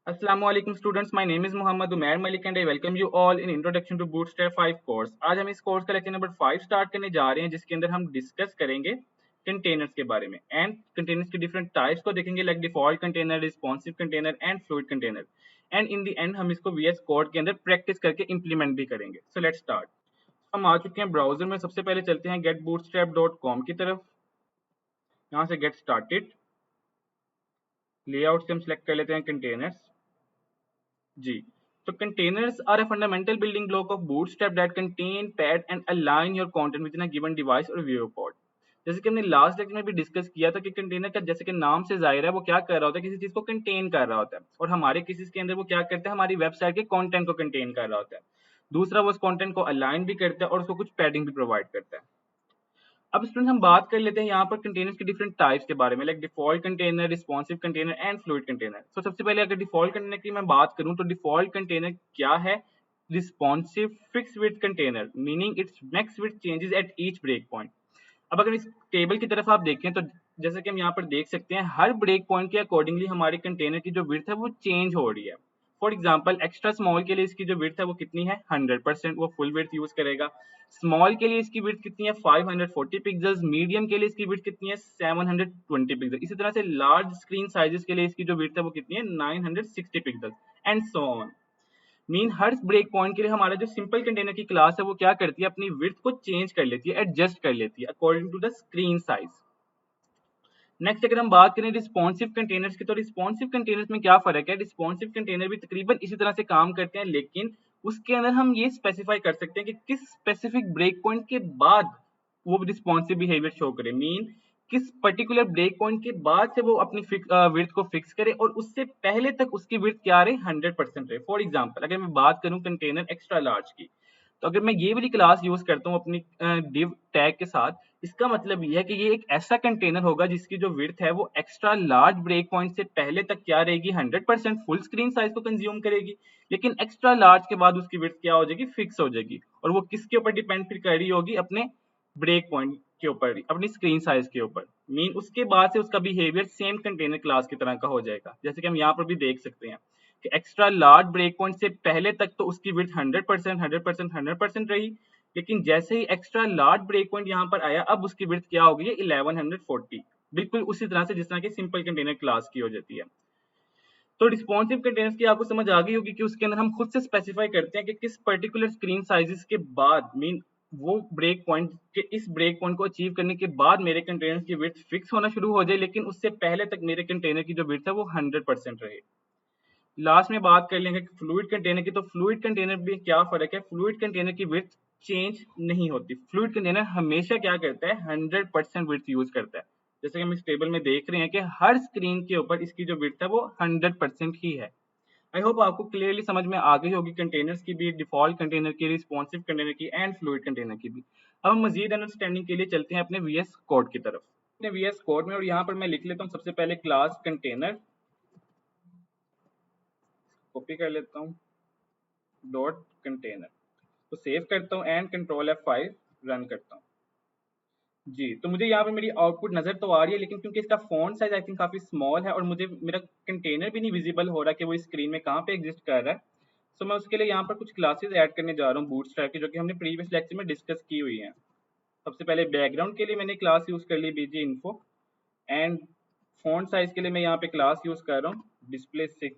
Assalamualaikum students, my name is Muhammad Umair Malik and I welcome you all in Introduction to Bootstrap 5 course। आज हम इस course का lecture number 5 start करने जा रहे हैं जिसके अंदर हम डिस्कस करेंगे कंटेनर्स के बारे में एंड कंटेनर्स के डिफरेंट टाइप्स को देखेंगे like default container, responsive container and fluid container and in the end हम इसको VS कोड के अंदर प्रैक्टिस करके इंप्लीमेंट भी करेंगे। So let's start. हम आ चुके हैं ब्राउजर में। सबसे पहले चलते हैं getbootstrap.com की तरफ। यहाँ से गेट स्टार्टेड लेआउट से हम सेलेक्ट कर लेते हैं कंटेनर्स। जी, तो containers are a fundamental building block of Bootstrap that contain, pad and align your content within a given device or viewport। जैसे कि हमने लास्ट लेक्चर में भी डिस्कस किया था कि कंटेनर का जैसे कि नाम से जाहिर है वो क्या कर रहा होता है, किसी चीज को कंटेन कर रहा होता है और हमारे केसेस के अंदर वो क्या करता है, हमारी वेबसाइट के कंटेंट को कंटेन कर रहा होता है। दूसरा, वो उस कंटेंट को अलाइन भी करता है और उसको कुछ पैडिंग भी प्रोवाइड करता है। अब स्टूडेंट हम बात कर लेते हैं यहाँ पर कंटेनर्स के डिफरेंट टाइप्स के बारे में like default container, responsive container and fluid container. तो सबसे पहले अगर डिफॉल्ट कंटेनर की मैं बात करूँ तो डिफॉल्ट कंटेनर क्या है? Responsive fix width container meaning it's max width changes at each break point. अब अगर इस टेबल की तरफ आप देखें तो जैसे कि हम यहाँ पर देख सकते हैं हर ब्रेक पॉइंट के अकॉर्डिंगली हमारे कंटेनर की जो विड्थ है वो चेंज हो रही है। फॉर एग्जाम्पल एक्स्ट्रा स्मॉल के लिए इसकी जो विड्थ है वो कितनी है 100%, वो फुल विड्थ यूज करेगा। स्मॉल के लिए इसकी विड्थ कितनी है 540 पिक्सल्स, मीडियम के लिए इसकी विड्थ कितनी है 720 पिक्सल। इसी तरह से लार्ज स्क्रीन साइजेस के लिए इसकी जो विड्थ है वो कितनी है 960 pixel and so on. Mean हर ब्रेक पॉइंट के लिए हमारा जो सिंपल कंटेनर की क्लास है वो क्या करती है, अपनी विड्थ को चेंज कर लेती है, एडजस्ट कर लेती है according to the screen size. Next अगर हम बात करें रिस्पॉन्सिव कंटेनर्स की तो रिस्पॉन्सिव कंटेनर्स में क्या फर्क है? रिस्पॉन्सिव कंटेनर भी तकरीबन इसी तरह से काम करते हैं लेकिन उसके अंदर हम ये स्पेसिफाई कर सकते हैं कि किस स्पेसिफिक ब्रेक पॉइंट के बाद वो रिस्पॉन्सिव बिहेवियर शो करे। मीन किस पर्टिकुलर ब्रेक पॉइंट के बाद से वो अपनी विड्थ को फिक्स करे और उससे पहले तक उसकी विड्थ क्या रहे 100% रहे। फॉर एग्जाम्पल अगर मैं बात करूं कंटेनर एक्स्ट्रा लार्ज की तो अगर मैं ये वाली क्लास यूज करता हूँ अपनी div टैग के साथ, इसका मतलब ये है कि ये एक ऐसा कंटेनर होगा जिसकी जो विड्थ है वो एक्स्ट्रा लार्ज ब्रेक पॉइंट से पहले तक क्या रहेगी 100% फुल स्क्रीन साइज को कंज्यूम करेगी, लेकिन एक्स्ट्रा लार्ज के बाद उसकी विड्थ क्या हो जाएगी, फिक्स हो जाएगी। और वो किसके ऊपर डिपेंड फिर कर रही होगी? अपने ब्रेक पॉइंट के ऊपर, अपनी स्क्रीन साइज के ऊपर। मीन उसके बाद से उसका बिहेवियर सेम कंटेनर क्लास की तरह का हो जाएगा। जैसे कि हम यहाँ पर भी देख सकते हैं कि एक्स्ट्रा लार्ज ब्रेक पॉइंट से पहले तक तो उसकी विड्थ 100% रही, लेकिन जैसे ही एक्स्ट्रा लार्ज ब्रेक पॉइंट यहाँ पर आया अब उसकी विड्थ क्या हो गई है 1140, बिल्कुल उसी तरह से जिस तरह की सिंपल कंटेनर क्लास की हो जाती है। तो रिस्पॉन्सिव कंटेनर्स की आपको समझ आ गई होगी कि उसके अंदर हम खुद से स्पेसिफाई करते हैं कि किस पर्टिकुलर स्क्रीन साइजेस के बाद, मीन वो ब्रेक पॉइंट के इस ब्रेक पॉइंट को अचीव करने के बाद मेरे कंटेनर की विड्थ फिक्स होना शुरू हो जाए, लेकिन उससे पहले तक मेरे कंटेनर की जो विड्थ है वो 100% रहे। लास्ट में बात कर लेंगे फ्लूइड कंटेनर की। तो फ्लूइड कंटेनर भी क्या फर्क है? फ्लूइड कंटेनर की विड्थ चेंज नहीं होती। फ्लूइड कंटेनर हमेशा क्या करता है 100% विड्थ यूज करता है। जैसे कि हम इस टेबल में देख रहे हैं कि हर स्क्रीन के ऊपर इसकी जो विड्थ है वो 100% ही है। आई होप आपको क्लियरली समझ में आ गई होगी कंटेनर्स की भी, डिफॉल्ट कंटेनर की, रिस्पॉन्सिव कंटेनर की एंड फ्लूइड कंटेनर की भी। अब हम मजीद अंडरस्टैंडिंग के लिए चलते हैं अपने VS कोड की तरफ। अपने VS कोड में और यहाँ पर मैं लिख लेता हूँ सबसे पहले क्लास कंटेनर, कॉपी कर लेता हूँ डॉट कंटेनर, तो सेव करता हूँ एंड कंट्रोल F5 रन करता हूँ। जी, तो मुझे यहाँ पे मेरी आउटपुट नजर तो आ रही है लेकिन क्योंकि इसका फॉन्ट साइज आई थिंक काफी स्मॉल है और मुझे मेरा कंटेनर भी नहीं विजिबल हो रहा कि वो स्क्रीन में कहाँ पे एग्जिस्ट कर रहा है, तो मैं उसके लिए यहाँ पर कुछ क्लासेस ऐड करने जा रहा हूँ बूटस्ट्रैप की, जो कि हमने प्रीवियस लेक्चर में डिस्कस की हुई है। सबसे पहले बैकग्राउंड के लिए मैंने क्लास यूज कर ली BG info and font size के लिए मैं यहाँ पे क्लास यूज कर रहा हूँ डिस्प्ले 6।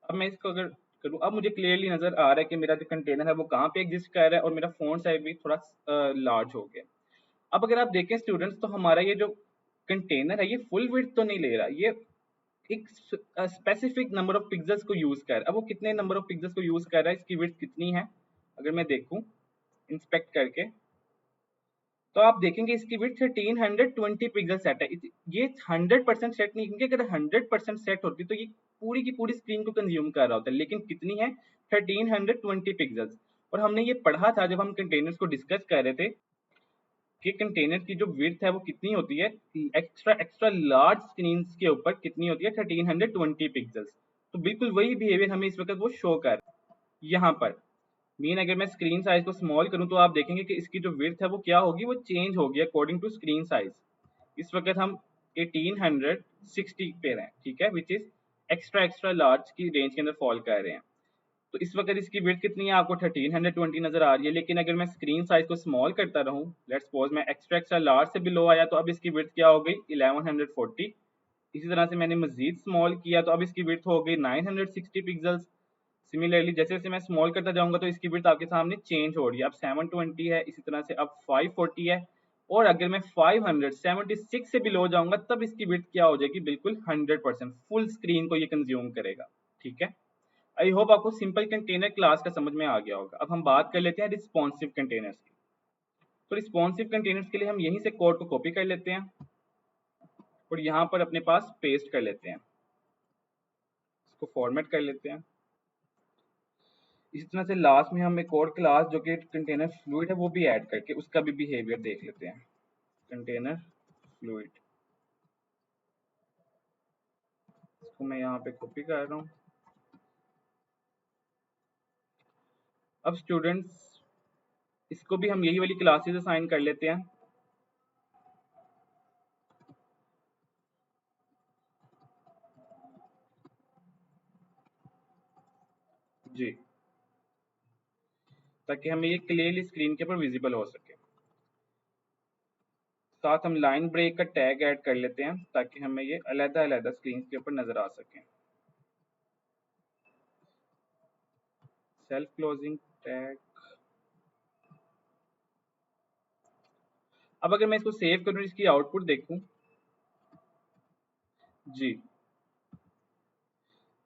अब मैं इसको अगर करूँ, अब मुझे क्लियरली नजर आ रहा है कि मेरा जो कंटेनर है वो कहाँ पे एग्जिस्ट कर रहा है और मेरा फॉन्ट साइज भी थोड़ा लार्ज हो गया। अब अगर आप देखें स्टूडेंट्स तो हमारा ये जो कंटेनर है ये फुल विड्थ तो नहीं ले रहा, ये एक स्पेसिफिक नंबर ऑफ पिक्सल्स को यूज कर रहा है। अब वो कितने नंबर ऑफ पिक्सल्स को यूज कर रहा है, इसकी विड्थ कितनी है अगर मैं देखूं इंस्पेक्ट करके, तो आप देखेंगे इसकी विड्थ 1320 पिक्सल सेट है। ये 100% सेट नहीं, क्योंकि अगर 100% सेट होती तो ये पूरी की पूरी स्क्रीन को कंज्यूम कर रहा होता है, लेकिन कितनी है 1320 पिक्सल्स। और हमने ये पढ़ा था जब हम कंटेनर्स को डिस्कस कर रहे थे कि कंटेनर की जो विड्थ है वो कितनी होती है एक्स्ट्रा एक्स्ट्रा लार्ज स्क्रीन के ऊपर कितनी होती है 1320 पिक्सल्स। तो बिल्कुल वही बिहेवियर हमें इस वक्त वो शो कर रहा है यहाँ पर। मीन अगर मैं स्क्रीन साइज को स्मॉल करूं तो आप देखेंगे कि इसकी जो विड्थ है वो क्या होगी, वो चेंज होगी अकॉर्डिंग टू स्क्रीन साइज। इस वक्त हम 1860 पे हैं, ठीक है, which is extra extra large की रेंज के अंदर फॉल कर रहे हैं। तो इस वक्त इसकी विड्थ कितनी है आपको 1320 नजर आ रही है, लेकिन अगर मैं स्क्रीन साइज को स्मॉल करता रहूं, लेट्स सपोज मैं एक्स्ट्रा एक्स्ट्रा लार्ज से बिलो आया तो अब इसकी विड्थ क्या हो गई 1140। इसी तरह से मैंने मजीद स्मॉल किया तो अब इसकी विड्थ हो गई 960 पिक्सल्स। सिमिलरली जैसे जैसे मैं स्मॉल करता जाऊंगा तो इसकी विड्थ आपके सामने चेंज हो रही है, अब 720 है, इसी तरह से अब 540 है, और अगर मैं 576 से बिलो जाऊंगा तब इसकी विड्थ क्या हो जाएगी, बिल्कुल 100% फुल स्क्रीन को ये कंज्यूम करेगा। ठीक है, आई होप आपको सिंपल कंटेनर क्लास का समझ में आ गया होगा। अब हम बात कर लेते हैं रिस्पॉन्सिव कंटेनर्स की। तो रिस्पॉन्सिव कंटेनर्स के लिए हम यहीं से कोड को कॉपी कर लेते हैं और यहाँ पर अपने पास पेस्ट कर लेते हैं, इसको फॉर्मेट कर लेते हैं। इसी तरह से लास्ट में हम एक और क्लास जो कि कंटेनर फ्लूइड है वो भी ऐड करके उसका भी बिहेवियर देख लेते हैं। कंटेनर फ्लूइड, इसको मैं यहाँ पे कॉपी कर रहा हूँ। अब स्टूडेंट्स इसको भी हम यही वाली क्लासेस असाइन कर लेते हैं। जी, ताकि हमें ये क्लियरली स्क्रीन के ऊपर विजिबल हो सके। साथ हम लाइन ब्रेक का टैग ऐड कर लेते हैं ताकि हमें ये अलग अलग स्क्रीन के ऊपर नजर आ सके। Self closing tag. अब अगर मैं इसको सेव करूँ, इसकी आउटपुट देखूं, जी,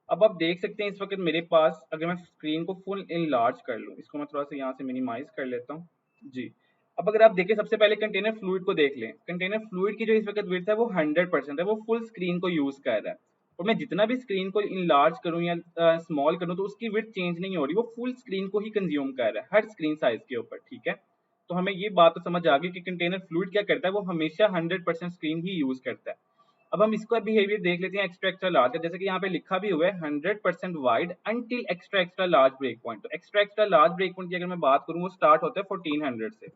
अब आप देख सकते हैं इस वक्त मेरे पास, अगर मैं स्क्रीन को फुल इनलार्ज कर लूँ, इसको मैं थोड़ा सा यहाँ से मिनिमाइज कर लेता हूँ। जी, अब अगर आप देखें सबसे पहले कंटेनर फ्लूइड को देख लें। कंटेनर फ्लूइड की जो इस वक्त विड्थ है वो 100% है, वो फुल स्क्रीन को यूज कर रहा है, और मैं जितना भी स्क्रीन को इनलार्ज करूँ या स्मॉल करूँ तो उसकी विड्थ चेंज नहीं हो रही, वो फुल स्क्रीन को ही कंज्यूम कर रहा है हर स्क्रीन साइज के ऊपर। ठीक है, तो हमें ये बात तो समझ आ गई कि कंटेनर फ्लूइड क्या करता है, वो हमेशा 100% स्क्रीन ही यूज करता है। अब हम इसका बिहेवियर देख लेते हैं एक्स्ट्रा एक्स्ट्रा लार्ज का, जैसे कि यहाँ पे लिखा भी हुआ है 100% wide until extra extra large break point. तो extra extra large break point की अगर मैं बात करूँ वो स्टार्ट होता है 1400 से।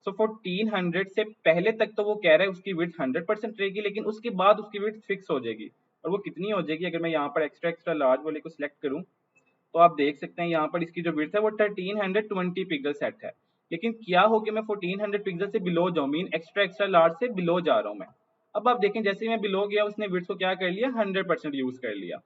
सो 1400 से पहले तक तो वो कह रहा है उसकी विड्थ 100% रहेगी, लेकिन उसके बाद उसकी विड्थ फिक्स हो जाएगी। और वो कितनी हो जाएगी, अगर मैं यहाँ पर एक्स्ट्रा एक्स्ट्रा लार्ज वाले को सिलेक्ट करूँ तो आप देख सकते हैं यहाँ पर इसकी जो विड्थ है वो 1320 पिक्सल सेट है। लेकिन क्या हो कि मैं 1400 पिक्सल से बिलो जाऊँ, मीन एक्स्ट्रा एक्स्ट्रा लार्ज से बिलो जा रहा हूँ मैं। अब आप देखें जैसे ही मैं बिलो गया उसने विड्थ को क्या कर लिया, 100% यूज कर लिया।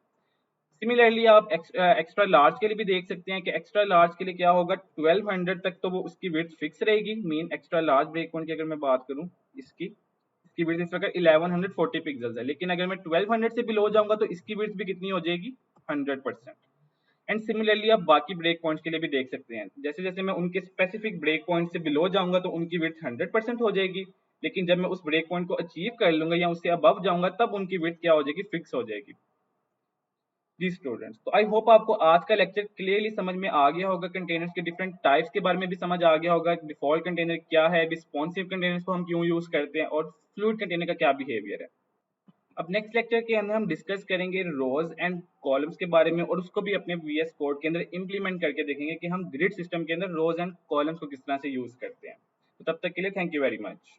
सिमिलरली आप एक्स्ट्रा लार्ज के लिए भी देख सकते हैं कि एक्स्ट्रा लार्ज के लिए क्या होगा, 1200 तक तो वो उसकी विड्थ फिक्स रहेगी। Mean extra large break point की अगर मैं बात करूं, इसकी विड्थ इस वक्त 1140 पिक्सल्स है, लेकिन अगर मैं 1200 से बिलो जाऊंगा तो इसकी विड्थ भी कितनी हो जाएगी, 100%। एंड सिमिलरली आप बाकी ब्रेक पॉइंट्स के लिए भी देख सकते हैं, जैसे जैसे मैं उनके स्पेसिफिक ब्रेक पॉइंट से बिलो जाऊंगा तो उनकी विड्थ 100% हो जाएगी, लेकिन जब मैं उस ब्रेक पॉइंट को अचीव कर लूंगा या उससे अबव जाऊंगा तब उनकी विड्थ क्या हो जाएगी, फिक्स हो जाएगी। जी स्टूडेंट्स, तो आई होप आपको आज का लेक्चर क्लियरली समझ में आ गया होगा, कंटेनर्स के डिफरेंट टाइप्स के बारे में भी समझ आ गया होगा, डिफॉल्ट कंटेनर क्या है, रिस्पॉन्सिव कंटेनर्स को हम क्यों यूज करते हैं, और फ्लूइड कंटेनर का क्या बिहेवियर है। अब नेक्स्ट लेक्चर के अंदर हम डिस्कस करेंगे रोज एंड कॉलम्स के बारे में, और उसको भी अपने वीएस कोड के अंदर इंप्लीमेंट करके देखेंगे कि हम ग्रिड सिस्टम के अंदर रोज एंड कॉलम्स को किस तरह से यूज करते हैं। तो तब तक के लिए थैंक यू वेरी मच।